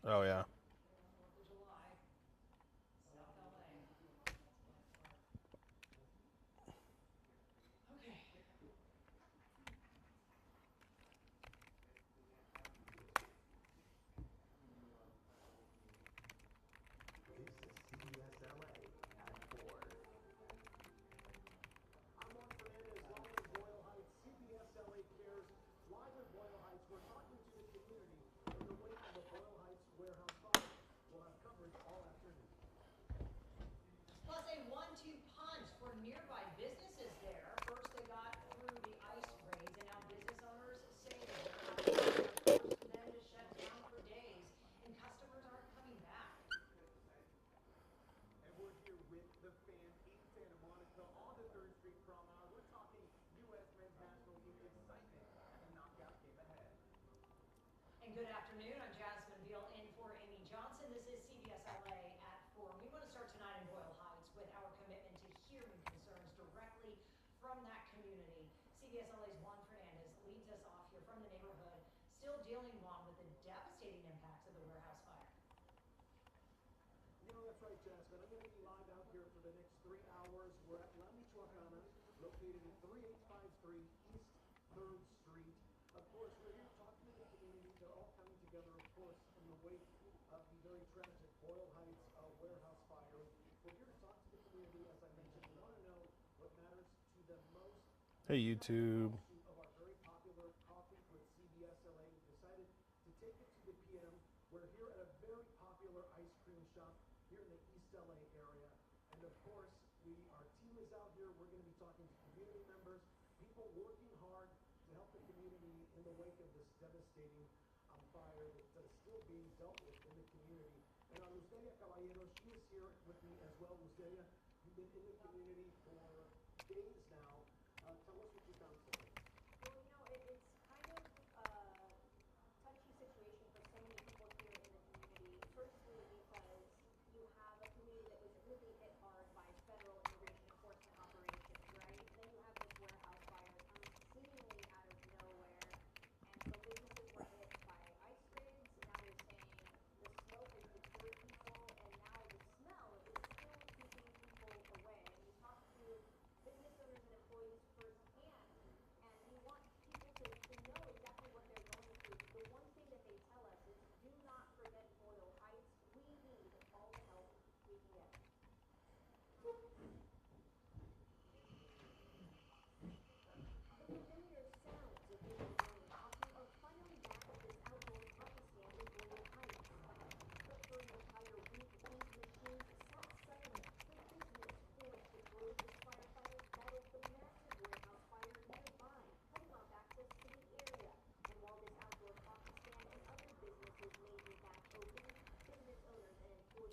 Oh yeah. Hey YouTube.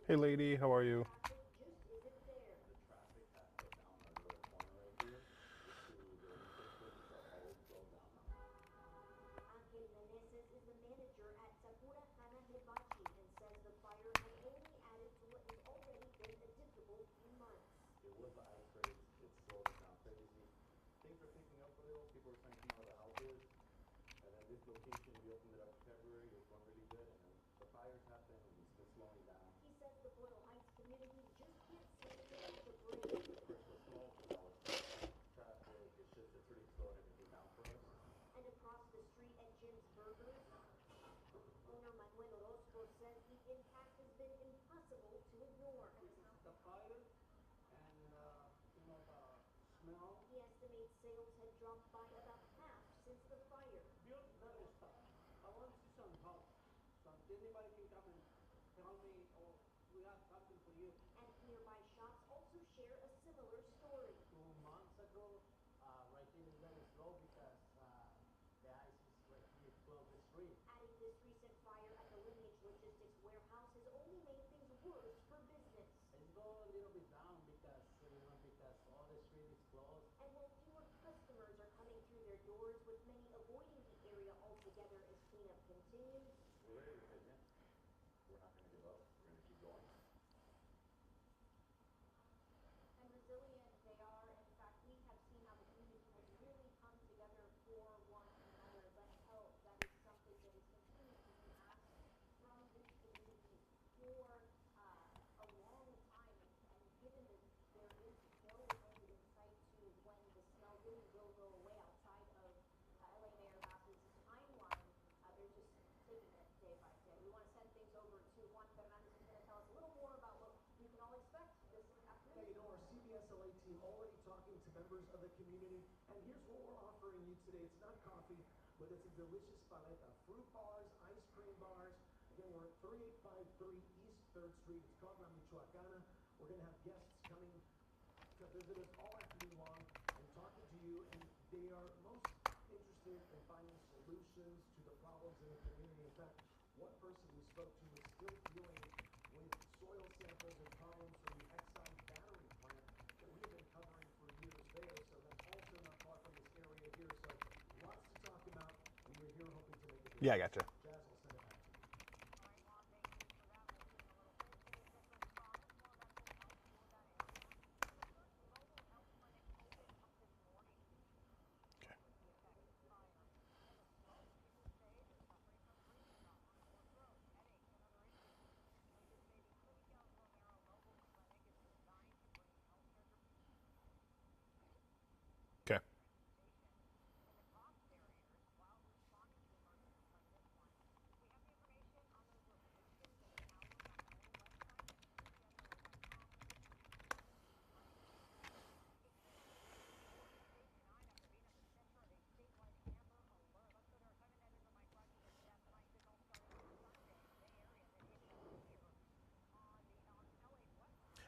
Hey lady, how are you? members of the community. And here's what we're offering you today. It's not coffee, but it's a delicious paleta. Fruit bars, ice cream bars. Again, we're at 3853 East 3rd Street. It's called La Michoacana. We're going to have guests coming to visit us all afternoon long and talking to you. And they are most interested in finding solutions to the problems in the community. In fact, one person we spoke to is still dealing with soil samples and problems from the Exxon battery plant that we have been covering for years there. So that's also not far from this area here. So lots to talk about. And we're here hoping to make a difference. Yeah, I gotcha. Jazz, I'll send it back to you. Okay.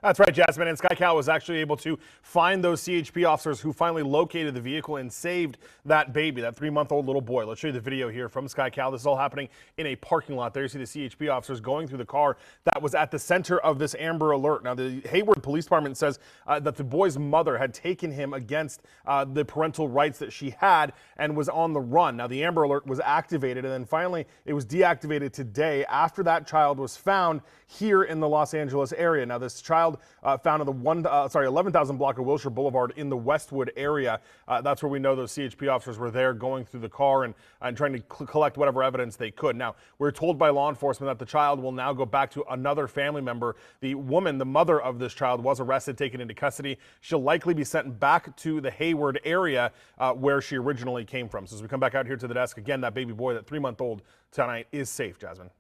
That's right, Jasmine. And SkyCal was actually able to find those CHP officers who finally located the vehicle and saved that baby, that 3-month-old little boy. Let's show you the video here from SkyCal. This is all happening in a parking lot. There you see the CHP officers going through the car that was at the center of this Amber Alert. Now, the Hayward Police Department says that the boy's mother had taken him against the parental rights that she had and was on the run. Now, the Amber Alert was activated, and then finally it was deactivated today after that child was found here in the Los Angeles area. Now, this child found on the 11,000 block of Wilshire Boulevard in the Westwood area. That's where we know those CHP officers were there going through the car and trying to collect whatever evidence they could. Now, we're told by law enforcement that the child will now go back to another family member. The woman, the mother of this child, was arrested, taken into custody. She'll likely be sent back to the Hayward area where she originally came from. So as we come back out here to the desk, again, that baby boy, that 3-month-old tonight, is safe, Jasmine.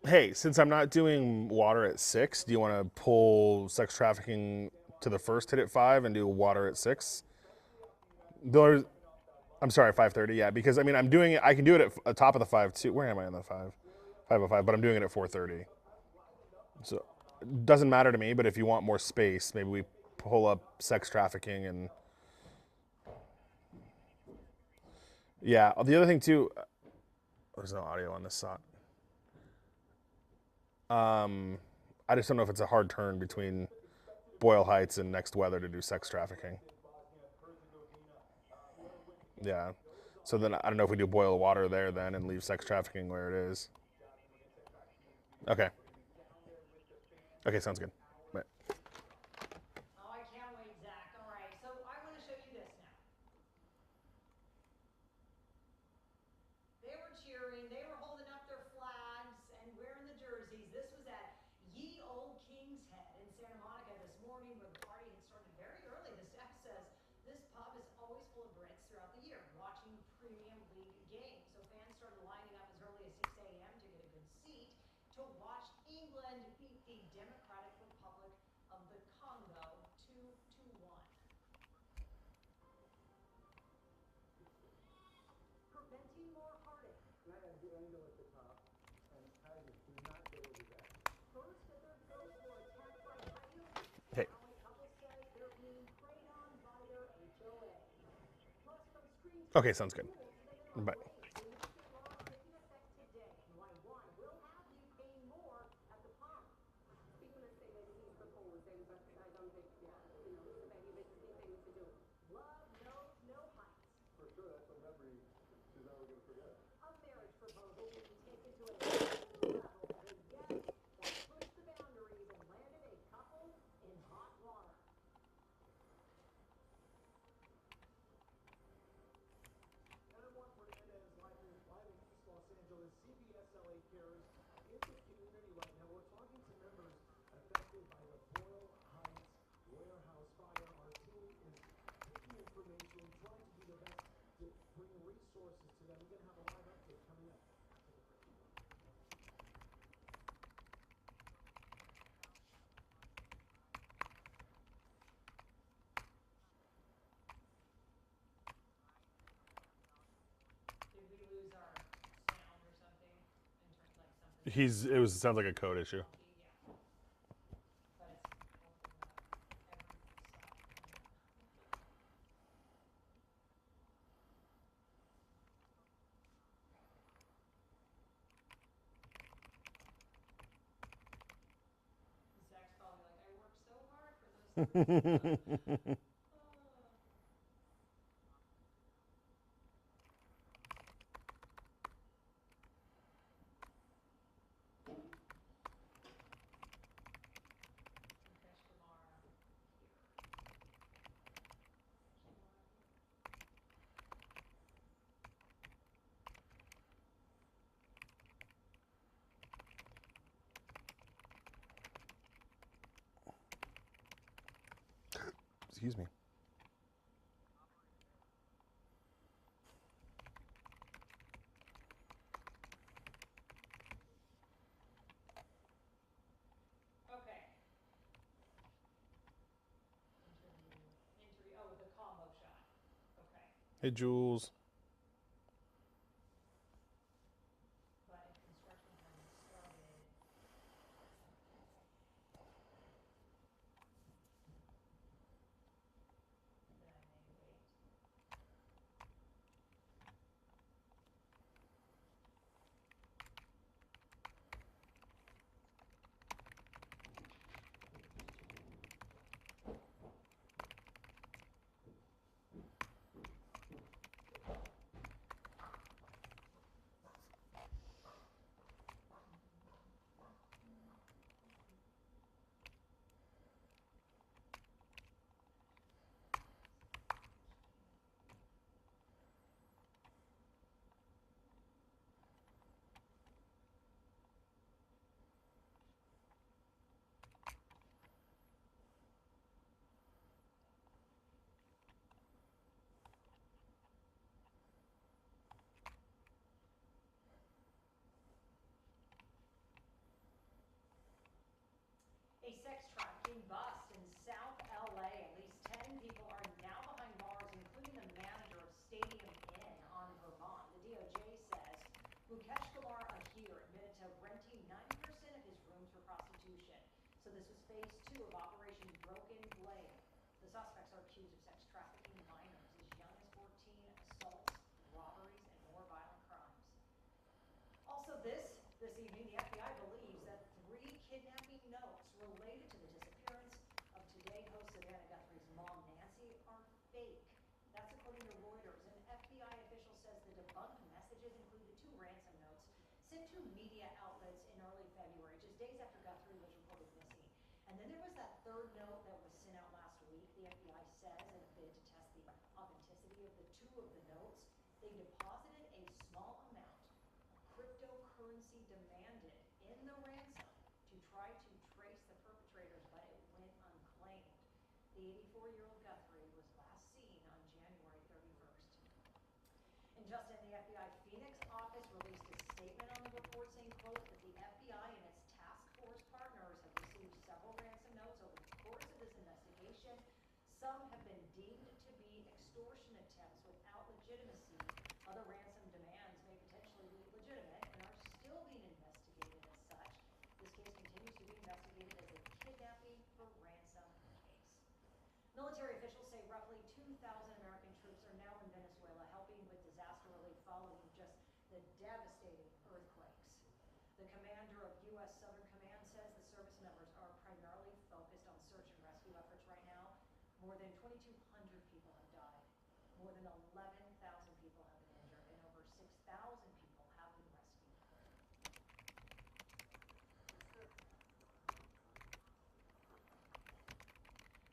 Hey, since I'm not doing water at 6, do you want to pull sex trafficking to the first hit at 5 and do water at 6? There's, I'm sorry, 5:30. Yeah, because I mean I'm doing it. I can do it at the top of the 5 too. Where am I on the 5? 5:05, but I'm doing it at 4:30. So it doesn't matter to me. But if you want more space, maybe we pull up sex trafficking and yeah. The other thing too, there's no audio on this side. I just don't know if it's a hard turn between Boyle Heights and Next Weather to do sex trafficking. Yeah. So then I don't know if we do boil water there then and leave sex trafficking where it is. Okay. Okay, sounds good. Bye. Oh, I can't wait, Zach. All right, so I want to show you this now. They were cheering, they were holding up their flags and wearing the jerseys. This was at Ye Old King's Head in Santa Monica this morning where the party had started very early. The staff says this pub is always full of Brits throughout the year watching Premium League games. So fans started lining up as early as 6 a.m. to get a good seat to watch England beat the Democratic Republic of the Congo 2-1. Preventing more heartache Angle at the top, and Tigers do not go over that. First, the third ghost were attacked by coyotes. Hey. Now a couple say they're being preyed on by their HOA. Plus, from screen to Okay, sounds good. rules to the minimum Bye. wage. The new state law is taking effect today, and why one will have you paying more at the pump. Speaking of state he's proposed, and I don't think, yeah, you know, it's a very interesting thing to do. Love knows no heights. For sure, that's a memory she's never going to forget. A marriage proposal being taken to a new level. The guest that pushed the boundaries and landed a couple in hot water. And I'm Juan Fernandez, live in East Los Angeles. CBS LA cares in the community right now. We're talking to members affected by the Boyle Heights warehouse fire. Our team is taking information, trying to do the best to bring resources to them. We're going to have a live update coming up. Did we lose our sound or something? In terms like something. It sounds like a code issue. Yeah. But it's hopefully not everything stopped. Zach's probably like, I worked so hard for those 3 months. Mukesh Kumar here. Excuse me. Okay. Interview. Oh, the combo shot. Okay. Hey, Jules. But if construction hasn't started, then I may wait. A sex trafficking bust in South LA. At least 10 people are now behind bars, including the manager of Stadium Inn on Vermont. The DOJ says Mukesh Kumar Ahir admitted to renting 90% of his rooms for prostitution. So this was phase 2 of Operation Broken Blade. The suspects are accused of sex trafficking minors as young as 14, assaults, robberies, and more violent crimes. Also this evening, the FBI believes that 3 kidnapping notes related to the disappearance of Today host Savannah Guthrie's mom, Nancy, are fake. That's according to Reuters. An FBI official says the debunked messages included 2 ransom notes sent to media outlets in early February, just days after Guthrie was reported missing. And then there was that 3rd note that was sent out last week. The FBI says in a bid to test the authenticity of the 2 of the notes, they deposited a small amount cryptocurrency demanded in the ransom to try to trace the perpetrators, but it went unclaimed. The 84-year-old Guthrie was last seen on January 31st. And just in, the FBI Phoenix office released a statement on the report saying, quote, that the FBI and its task force partners have received several ransom notes over the course of this investigation. Some have been deemed to be extortion attempts without legitimacy. Other ransom demands may potentially be legitimate. American troops are now in Venezuela helping with disaster relief following just the devastating earthquakes. The commander of U.S. Southern Command says the service members are primarily focused on search and rescue efforts right now. More than 2,200 people have died. More than 11,000 people have been injured, and over 6,000 people have been rescued.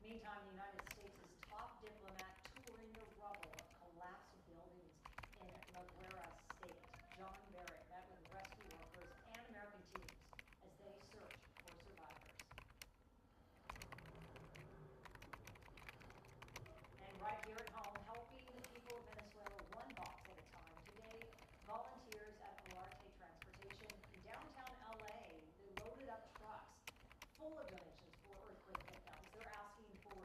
Meantime, the United States' top diplomat touring the rubble of collapsed buildings in La Guerra State. John Barrett met with rescue workers and American teams as they search for survivors. And right here at home, helping the people of Venezuela one box at a time. Today, volunteers at Olarte Transportation in downtown LA, they loaded up trucks full of donations for earthquake victims. They're asking for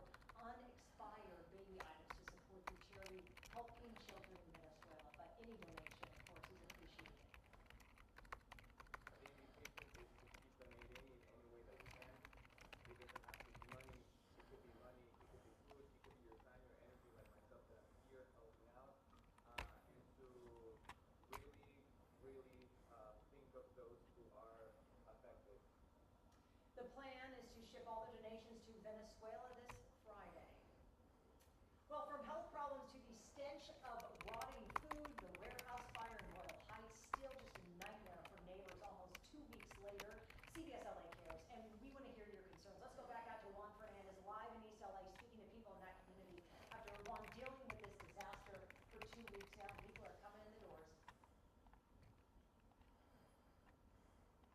unexpired baby items to support the charity Helping Children in Venezuela. But any donation, of course, is appreciated. I think the invitation is to keep donating in any way that you can. It doesn't have to be money. It could be money. It could be food. It could be your time, your energy, like myself that I'm here helping out. And to really think of those who are affected. The plan is to ship all the donations to Venezuela this Friday. Well, from health problems to the stench of rotting food, the warehouse fire in Royal Heights, still just a nightmare for neighbors almost 2 weeks later. CBS LA cares, and we want to hear your concerns. Let's go back out to Juan Fernandez live in East LA, speaking to people in that community after Juan dealing with this disaster for 2 weeks now. People are coming in the doors.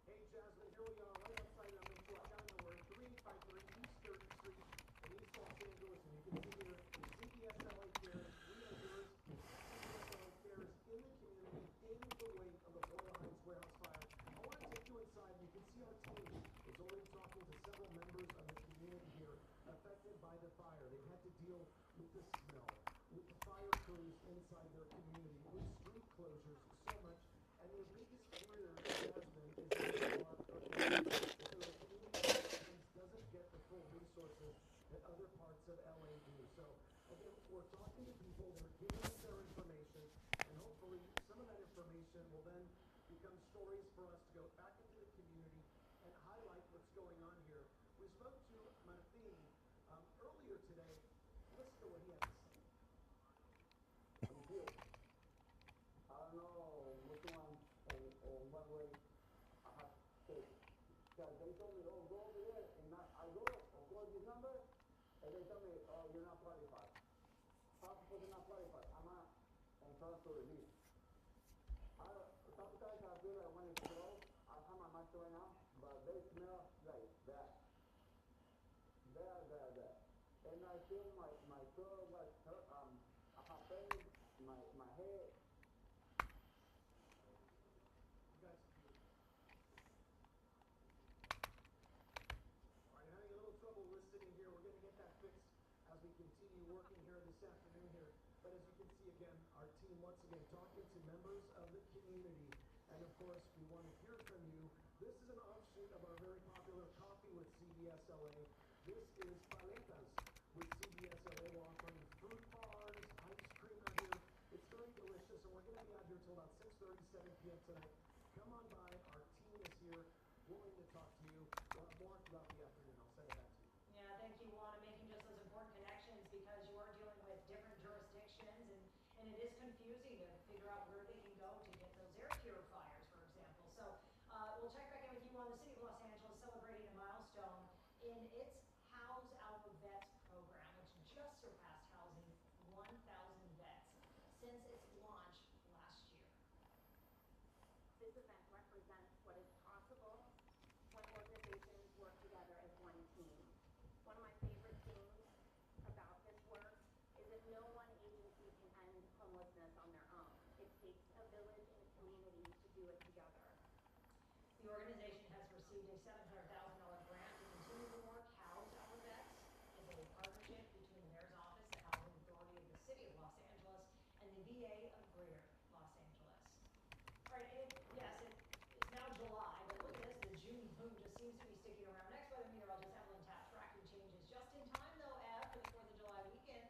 Hey Jasmine, here we are right outside of Michoacana. We're at 3853 East 3rd Street in East Los Angeles, and you can see here the CBS LA cares. We are yours. CBS LA cares in the community in the wake of the Royal Heights warehouse fire. I want to take you inside. You can see our team is already talking to several members of the community here affected by the fire. They've had to deal with the smell, with the fire crews inside their community, with street closures, so much. And their biggest fear, Jasmine, is that the community sometimes doesn't get the full resources that other parts of LA do. So, again, we're talking to people, they're giving us their information, and hopefully some of that information will then become stories for us to go back into the community and highlight what's going on here. We spoke to Martin earlier today. Listen to what he had to say. I don't know which one or what way I have to take. Because they told me, oh, go over there, and I go, or call this number, and they tell me, oh, you're not qualified. How because you're not qualified? I'm not entitled to release. Sometimes I feel like when it's slow, I have my mask right now, but they smell like that. There. And I feel my throat was hurt, I have pain, my head. You guys. All right, having a little trouble listening here. We're going to get that fixed as we continue working here this afternoon here. But as you can see again, our team once again talking to members of the community. And of course, we want to hear from you. This is an offshoot of our very popular Coffee with CBS LA. This is Paletas with CBS LA. We're offering fruit bars, ice cream out here. It's very delicious, and we're going to be out here till about 6:30, 7 p.m. tonight. Come on by. Our team is here, willing to talk to you. We'll have more throughout the afternoon. I'll say that to you. Yeah, thank you, Juan, and making just those important connections because you are dealing with different jurisdictions and it is confusing to figure out where they can go to get those air purifiers, for example. So we'll check back in with you on the City of Los Angeles celebrating a milestone in its House Our Vets program, which just surpassed housing 1,000 vets since its launch last year. This event represents what is possible when organizations work together as one team. One of my favorite things about this work is that no one agency can end homelessness on their own. It takes a village and a community to do it together. The organization has received a $700,000 grant to continue the work House Our Vets is a partnership between the Mayor's Office, the Housing Authority of the City of Los Angeles, and the VA of Greater Los Angeles. All right, it's now July, but look at this, the June boom just seems to be sticking around. Next weather meteorologist Evelyn Tapp tracking changes just in time, though, Ev, for the 4th of July weekend.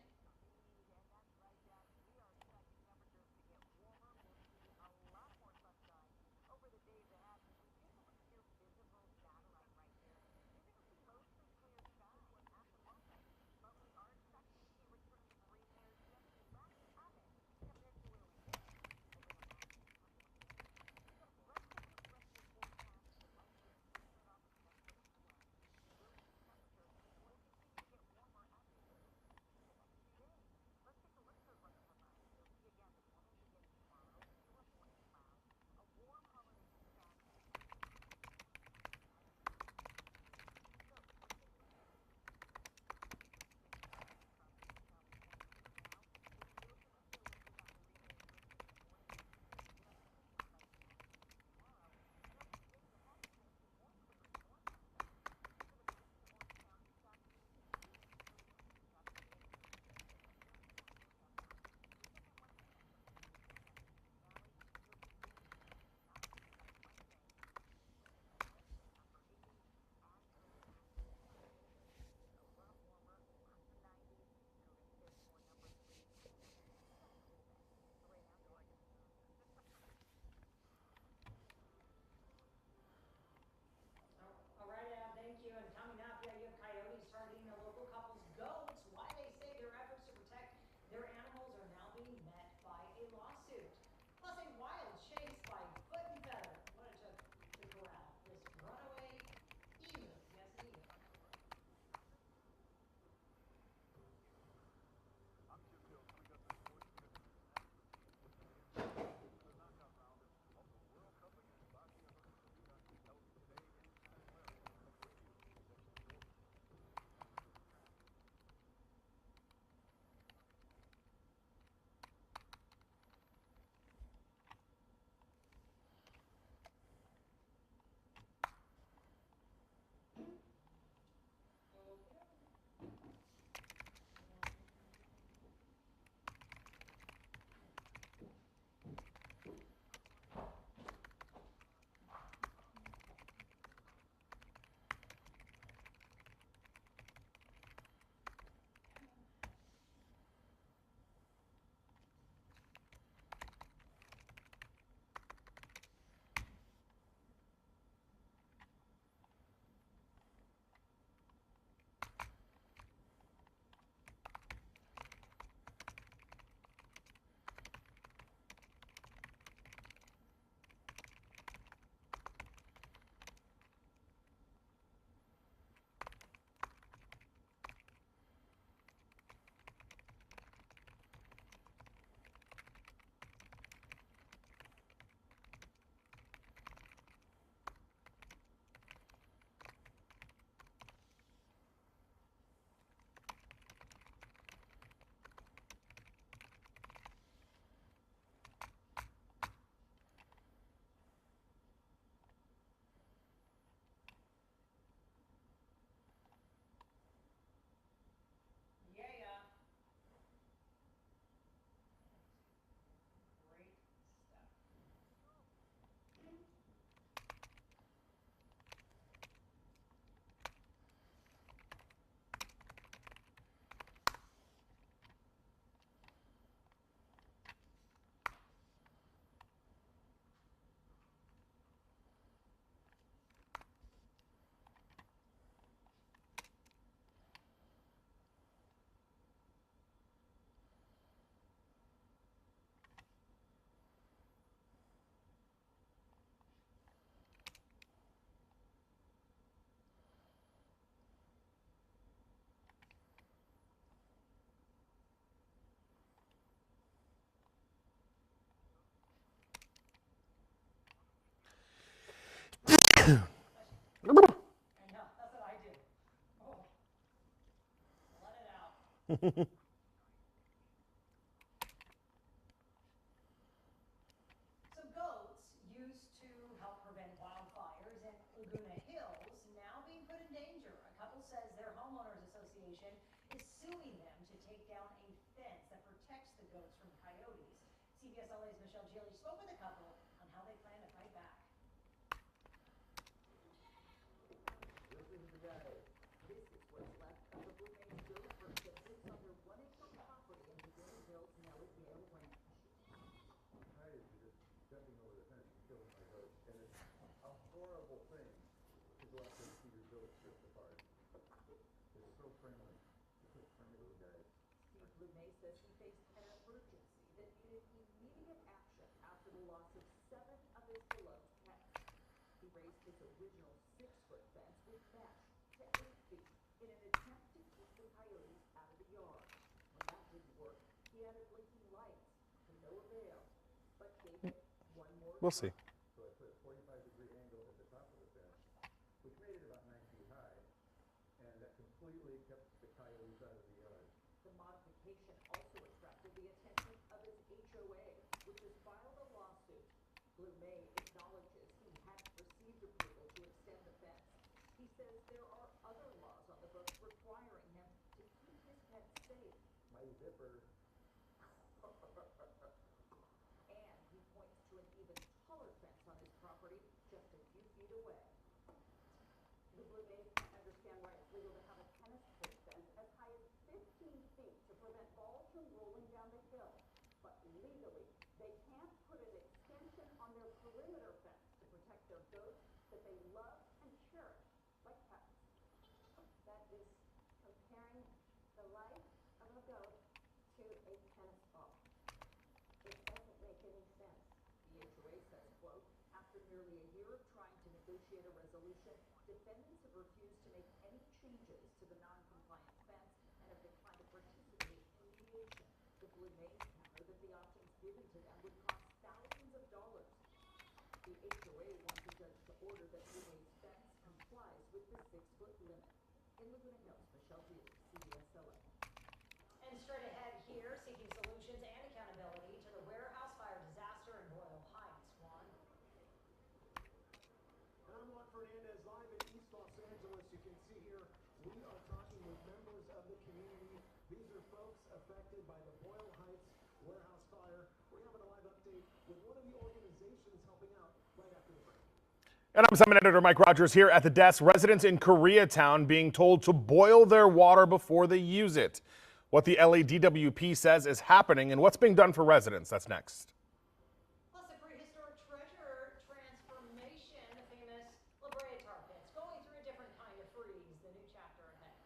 So goats used to help prevent wildfires in Laguna Hills, now being put in danger. A couple says their homeowners association is suing them to take down a fence that protects the goats from coyotes. CBS LA's Michelle Gilly spoke with a couple on how they plan to fight back. This is the guy. This is what's left of the Blue Maze goat herd that sits on their 1-acre property in the Green Hills Nellie Ranch. Coyotes are just jumping over the fence and killing my goats. And it's a horrible thing to go out there and see your goats ripped apart. It's so friendly. It's so friendly little guys. Steve Blue Maze says he faced an emergency that needed immediate action after the loss of 7 of his beloved pets. He raised his original 6-foot fence with mesh to 8 feet in an attempt to keep the coyotes out of the yard. When that didn't work, he added blinking lights to no avail, but gave it one more We'll see. So I put a 45-degree angle at the top of the fence, which made it about 9 feet high, and that completely kept the coyotes out of the yard. The modification also attracted the attention of his HOA, which has filed a lawsuit. Blue May acknowledges he hadn't received approval to extend the fence. He says there are other laws on the books requiring him to keep his pets safe. My zipper. And he points to an even taller fence on his property just a few feet away. The Blue Maze can't understand why it's legal to have a tennis court fence as high as 15 feet to prevent balls from rolling down the hill. But legally, they can't put an extension on their perimeter fence to protect their goats that they love and cherish like pets. That is comparing the life of a goat to a tennis ball. It doesn't make any sense. The HOA says, quote, after nearly a year of trying to negotiate a resolution, defendants have refused to make any changes to the non-compliant fence and have declined to participate in mediation. The Blue Maze counter that the options given to them would cost thousands of dollars. The HOA wants a judge to order that Blue Maze fence complies with the 6-foot limit. In Laguna Hills, Michelle Gilly, CBS LA. And straight ahead here, seeking solutions and accountability to the warehouse fire disaster in Royal Heights. Juan. And I'm Juan Fernandez live in East Los Angeles. You can see here, we are talking with members of the community. These are folks affected by the Royal Heights warehouse fire. We're having a live update with one of the organizations helping out right after the break. And I'm Summit Editor Mike Rogers here at the desk. Residents in Koreatown being told to boil their water before they use it. What the LADWP says is happening and what's being done for residents. That's next. Plus, a prehistoric treasure transformation, the famous La Brea tar pits, going through a different kind of freeze. The new chapter ahead.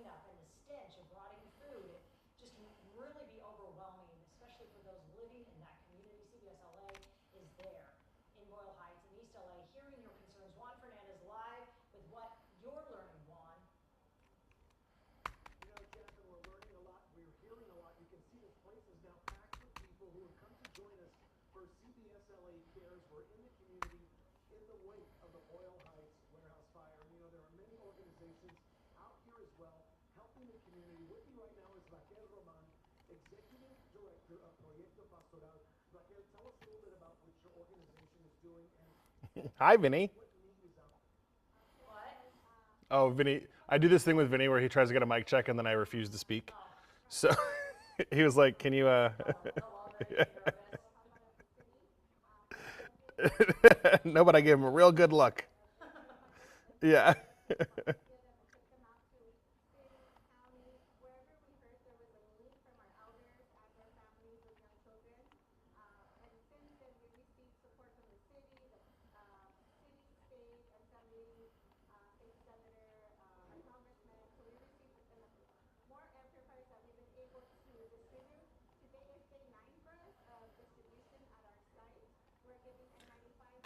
cleanup and the stench of rotting food, it just can really be overwhelming, especially for those living in that community. CBS LA is there in Royal Heights in East LA, hearing your concerns. Juan Fernandez live with what you're learning, Juan. You know, Jasmine, we're learning a lot. We're hearing a lot. You can see this place is now packed with people who have come to join us for CBS LA Cares. We're in the community in the wake of the Royal Heights warehouse fire. You know, there are many organizations out here as well helping the community. With me right now is Raquel Roman, Executive Director of Proyecto Pastoral. Raquel, tell us a little bit about what your organization is doing and Hi, Vinny. what need is out there. What? Oh, Vinny. I do this thing with Vinny where he tries to get a mic check and then I refuse to speak. So he was like, "Can you?" No, but I gave him a real good look. Yeah.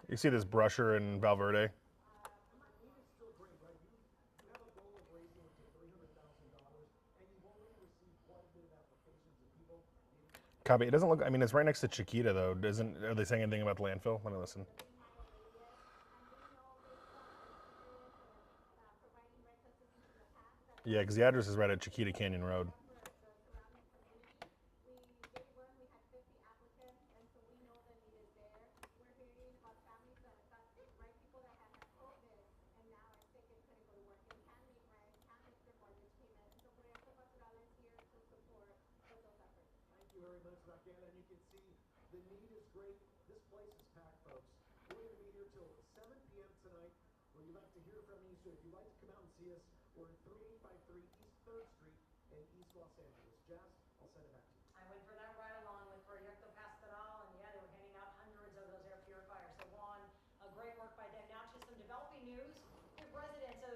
You see this brusher in Valverde? Need is still great, right? You have a goal of raising up to $300,000, and you've already received quite a bit of applications of people needing. Copy. It doesn't look. I mean, it's right next to Chiquita, though. Doesn't? Are they saying anything about the landfill? Let me listen. Yeah, because the address is right at Chiquita Canyon Road. Thank you very much, Raquel. And you can see the need is great. This place is packed, folks. We're going to be here till 7 p.m. tonight. We'd like to hear from you. So if you'd like to come out and see us, we're at 3853 East 3rd Street in East Los Angeles. Jazz, I'll send it back to you. I went for that ride along with Proyecto Pastoral, and yeah, they were handing out hundreds of those air purifiers. So Juan, great work by them. Now to some developing news. We have residents of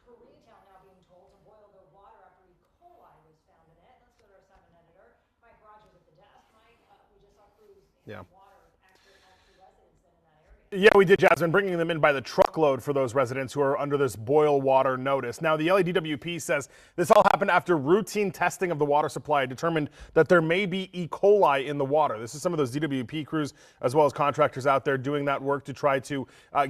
Koreatown now being told to boil their water after E. coli was found in it. Let's go to our 7 editor, Mike Rogers at the desk. Mike, we just saw crews Yeah. water actually out to residents then in that area. Yeah, we did, Jasmine, bringing them in by the truckload for those residents who are under this boil water notice. Now, the LADWP says this all happened after routine testing of the water supply determined that there may be E. coli in the water. This is some of those DWP crews as well as contractors out there doing that work to try to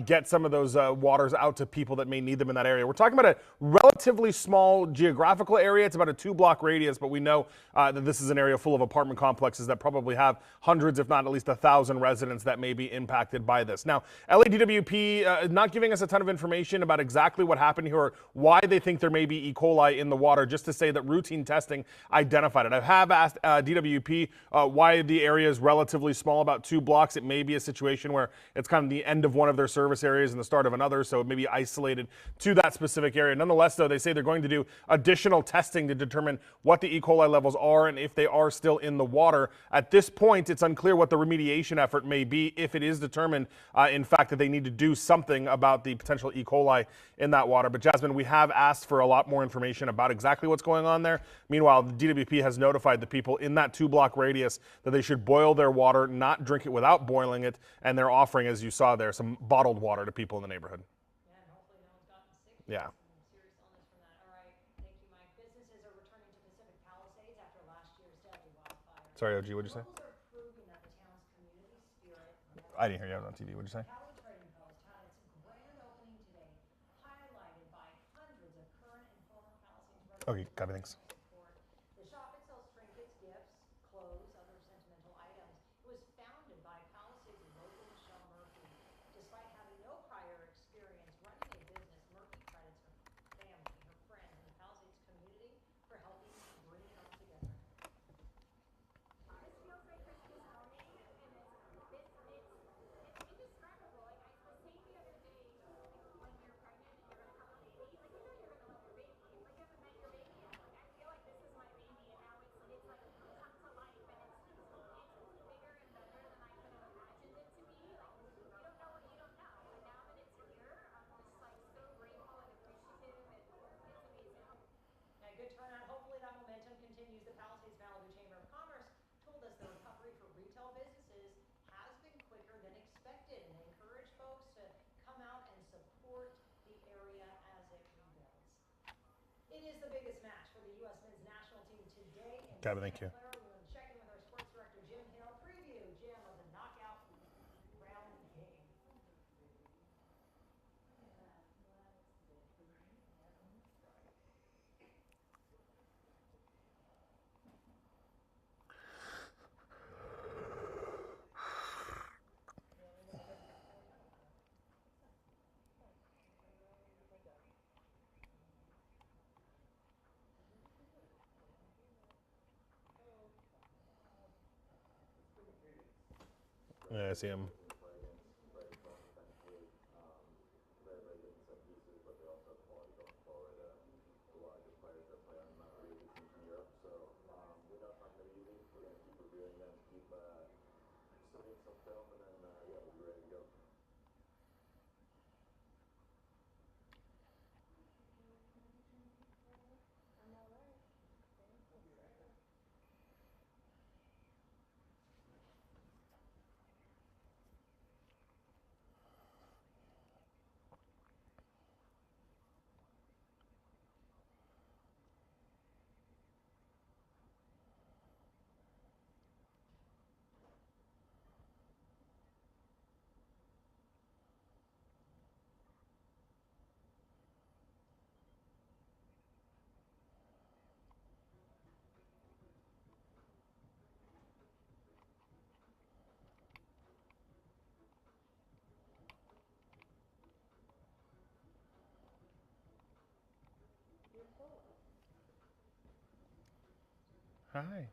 get some of those waters out to people that may need them in that area. We're talking about a relatively small geographical area. It's about a 2-block radius, but we know that this is an area full of apartment complexes that probably have hundreds, if not at least 1,000 residents that may be impacted by this. Now, LADWP not giving us a ton of information about exactly what happened here or why they think there may be E. coli in the water, just to say that routine testing identified it. I have asked DWP why the area is relatively small, about 2 blocks. It may be a situation where it's kind of the end of one of their service areas and the start of another, so it may be isolated to that specific area. Nonetheless, though, they say they're going to do additional testing to determine what the E. coli levels are and if they are still in the water. At this point, it's unclear what the remediation effort may be if it is determined, in fact, that they need to do something about the potential E. coli in that water. But Jasmine, we have asked for a lot more information about exactly what's going on there. Meanwhile, the DWP has notified the people in that 2-block radius that they should boil their water, not drink it without boiling it, and they're offering, as you saw there, some bottled water to people in the neighborhood. Yeah, and hopefully no one's gotten sick. Yeah. Some serious illness from that. All right, thank you, Mike. Businesses are returning to Pacific Palisades after last year's deadly wildfire. Sorry, OG, what'd you say? Locals are proving that the town's community spirit. I didn't hear you. I was on TV. What'd you say? Cali Trading Post had its grand opening today, highlighted by hundreds of current and former Palisades residents. Okay, copy, thanks. Support. The shop it sells trinkets, gifts, clothes, other sentimental items. It was founded by Palisades local Michelle Murphy. Despite having no prior experience running a business, Murphy credits her family, her friends, and the Palisades community for helping bring it all together. This feels like Christmas morning, and it's indescribable. Like I was saying the other day, when you're pregnant and you're gonna have a baby, like you know you're gonna love your baby. It's like you haven't met your baby yet. Like I feel like Gabby, thank you. We're going to check in with our sports director, Jim Hill. Preview, Jim, of the knockout round game. Yeah, I see him. Hi.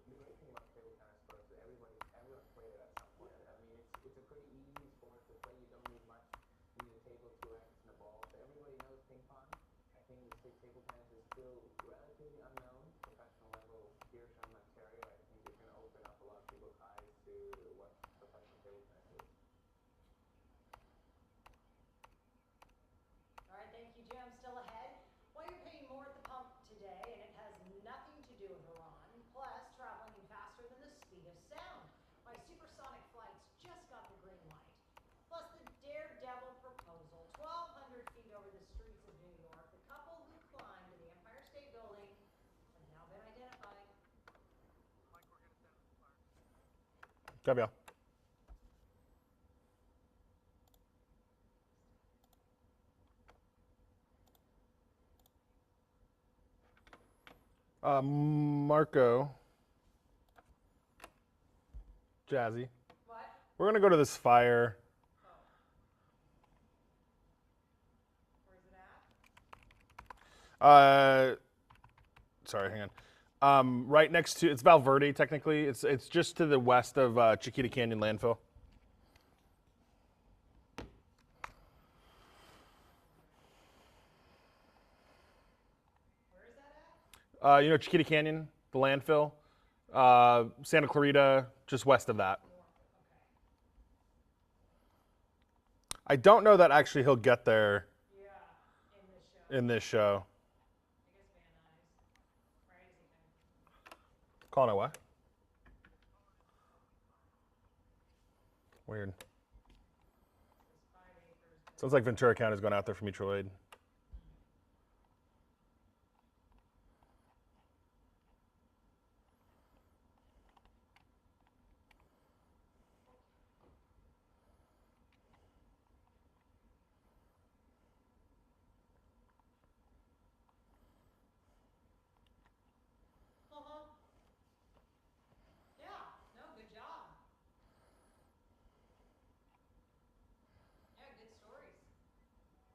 The great thing about table tennis sports is everyone's played it at some point. I mean, it's a pretty easy sport to play. You don't need much. You need a table, two rackets, and a ball. So everybody knows ping pong. I think the table tennis is still relatively unknown, professional level here in Ontario. I think it's going to open up a lot of people's eyes to what professional table tennis is. All right, thank you, Jim. Still ahead. Well, you're paying more at the pump today, and it has nothing to do with Iran. Plus, traveling faster than the speed of sound. My supersonic flights just got the green light. Plus, the daredevil proposal, 1,200 feet over the streets of New York. The couple who climbed to the Empire State Building have now been identified. Gabriel. Marco. Jazzy. What? We're going to go to this fire. Oh. Where's it at? Sorry, hang on. Right next to, it's Valverde technically. It's just to the west of Chiquita Canyon landfill. Where is that at? You know Chiquita Canyon, the landfill. Santa Clarita, just west of that. North. Okay. I don't know that actually he'll get there Yeah, in this show. in this show. I guess Van Nuys. Right? Is he kind of... Calling it what? Weird. It's 5 acres. Sounds like Ventura County's going out there for mutual aid. Yeah, no, good job. Yeah, good stories.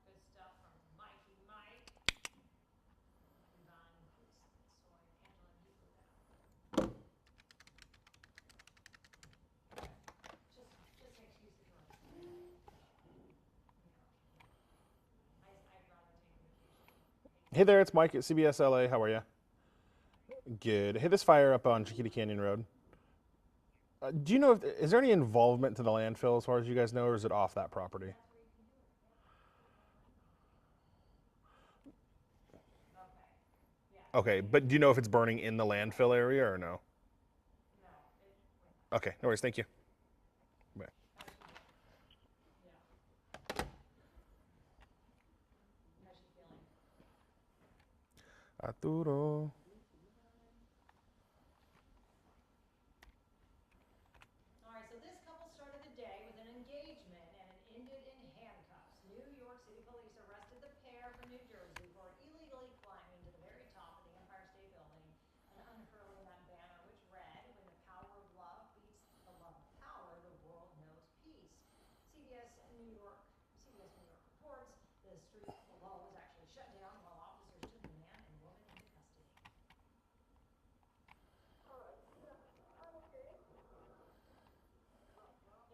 Good stuff from Hey there, it's Mike at CBS LA. How are you? Good. Hey, this fire up on Chiquita Canyon Road. Do you know if is there any involvement to the landfill as far as you guys know, or is it off that property? Okay, but do you know if it's burning in the landfill area or no? Okay, no worries. Thank you. Bye. Arturo. All right, so this couple started the day with an engagement and it ended in handcuffs. New York City police arrested the pair from New Jersey for illegally climbing to the very top of the Empire State Building and unfurling that banner which read, "When the power of love beats the love of power, the world knows peace." CBS New York reports the street below was actually shut down while officers took the man and woman into custody.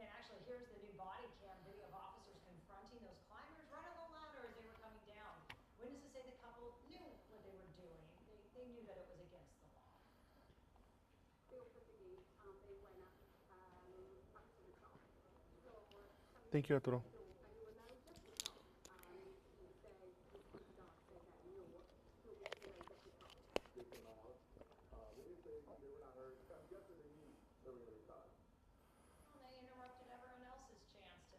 And actually, here's the new body cam video of officers confronting those climbers right on the ladder as they were coming down. Witnesses say the couple knew what they were doing. They knew that it was against the law. They were put the gate, they went up to the top. So Thank you, Arturo. and they were now just the top. He said, this dog said that no, so we feel like just the top. They came out. When you say they were not hurt, I'm guessing they knew they were going to be caught. Well, they interrupted everyone else's chance to,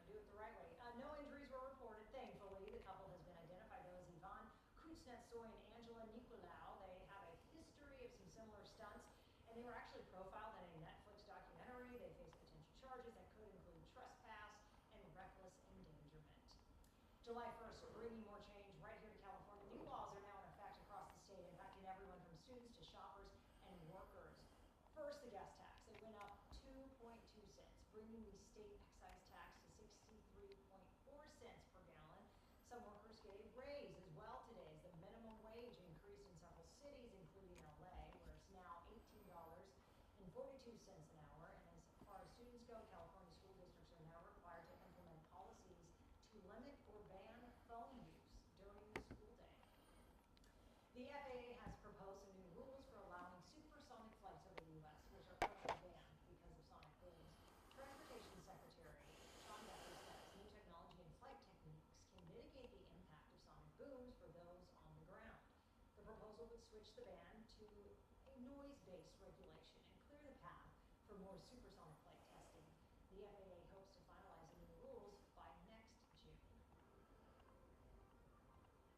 do it the right way. No injuries were reported, thankfully. The couple has been identified, though, as Ivan Kuznetsoy and Angela Nicolau. They have a history of some similar stunts, and they were actually profiled in a Netflix documentary. They face potential charges that could include trespass and reckless endangerment. July 1st, bringing more change right here to California. New laws are now in effect across the state, impacting everyone from students to shoppers and workers. First, the gas tax. It went up 2.2 cents, bringing the state excise tax to 63.4 cents per gallon. Some workers gave raise as well today as the minimum wage increased in several cities, including LA, where it's now $18.42 an hour. And as far as students go, California school districts are now required to implement policies to limit or ban phone use during the school day. The FAA has proposed some new rules for allowing supersonic flights over the U.S., which are currently banned because of sonic booms. Transportation Secretary Sean Duffy says new technology and flight techniques can mitigate the impact of sonic booms for those on the ground. The proposal would switch the ban to a noise-based regulation and clear the path for more supersonic flight testing. The FAA hopes to finalize the new rules by next June.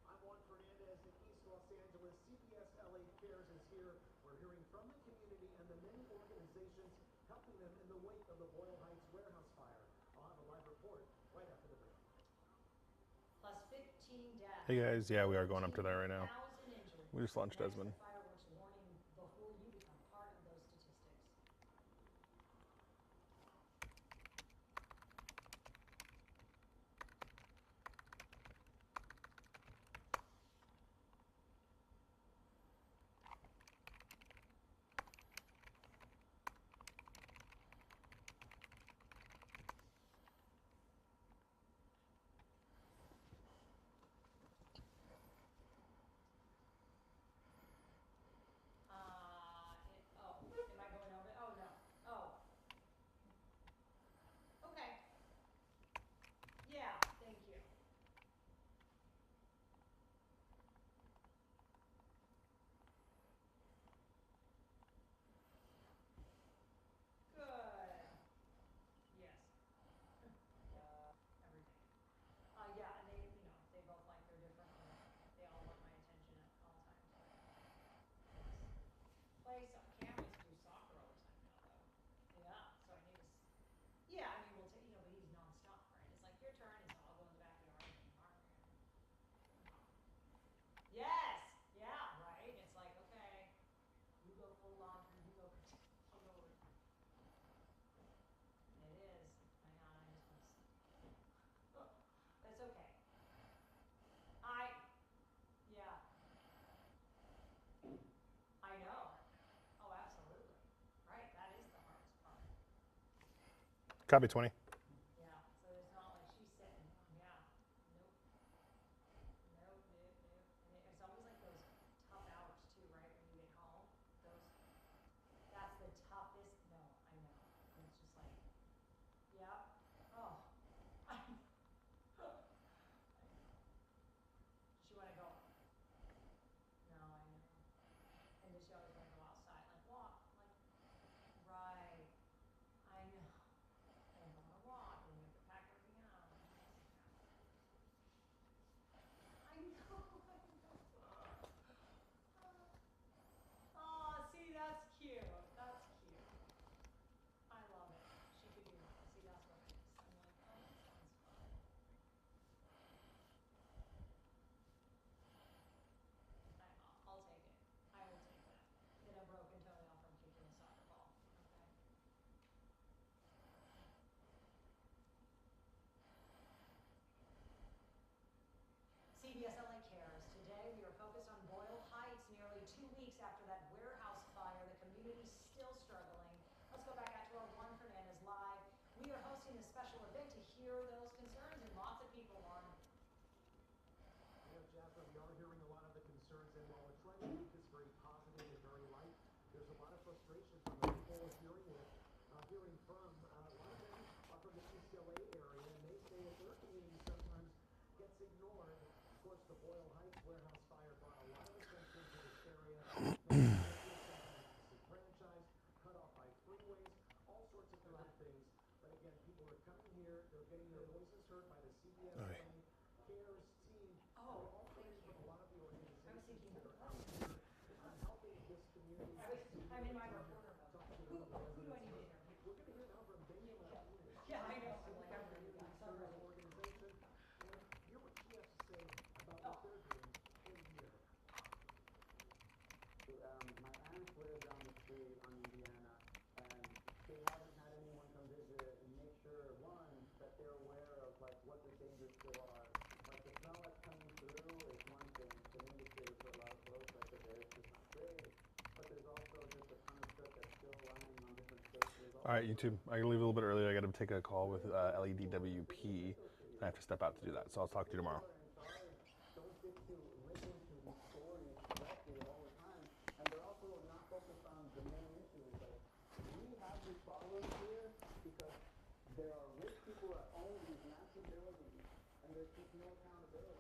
I'm Juan Fernandez in East Los Angeles. CBS LA Cares is here. We're hearing from the community and the many organizations helping them in the wake of the Boyle Heights warehouse fire. I'll have a live report right after the break. Plus 15 deaths. Hey guys, yeah, we are going up to there right now. 1,000 injured. We just launched Next, Desmond. the fireworks warning before you become part of those statistics. Am I going over? Oh, no. Oh. Okay. Yeah, thank you. Good. Yes. Every day. Yeah, and they both like their different, they all want my attention at all times, but yes. Cam used to do soccer all the time now, though. Yeah, so I need to, yeah, I mean, we'll take, but he's nonstop, right? It's like, your turn, and so I'll go in the backyard and mark. Yes, yeah, right? It's like, okay, you go full laundry, you go particular. It is. Hang on, I just missed. That's okay. Yeah. I know. Oh, absolutely. Right, that is the hardest part. Copy 20. Yeah, so it's not like she's sitting, yeah, nope. Nope, nope, nope. weeks after that warehouse fire, the community's still struggling. Let's go back out to our Juan Fernandez live. We are hosting a special event to hear those concerns, and lots of people on. You know, Jasmine, we are hearing a lot of the concerns, and while we're trying to keep this very positive and very light, there's a lot of frustration from the people we're hearing from. A lot of them are from the UCLA area, and they say that their community sometimes gets ignored. Of course, the Boyle Heights warehouse fire brought a lot of attention to this area. Franchise, cut off by freeways, all sorts of different things. But again, people are coming here, they're getting their voices heard by the CBS family, CARES team. They're all coming from a lot of the organizations that are out here helping this community. I'm in my reporter mode. Who do I need to interview? We're going to hear now from Benjamin Martinez. Yeah, I know. I'm like, I'm ready. Organization, and hear what she has to say about what they're doing in here. My aunt lives down the street on Indiana, and they haven't had anyone come visit and make sure, one, that they're aware of like what the dangers still are. Like the smell that's coming through is one thing, it's an indicator for a lot of folks, like the air is just not great, but there's also just a ton of stuff that's still lying on different spaces. All right, YouTube, I gotta leave a little bit earlier. I gotta take a call with LEDWP. I have to step out to do that, so I'll talk to you tomorrow. Don't get to listen to these stories directly all the time, and they're also not focused on the main issues. Like, we have these problems here because there are rich people that own these massive buildings, and there's just no accountability.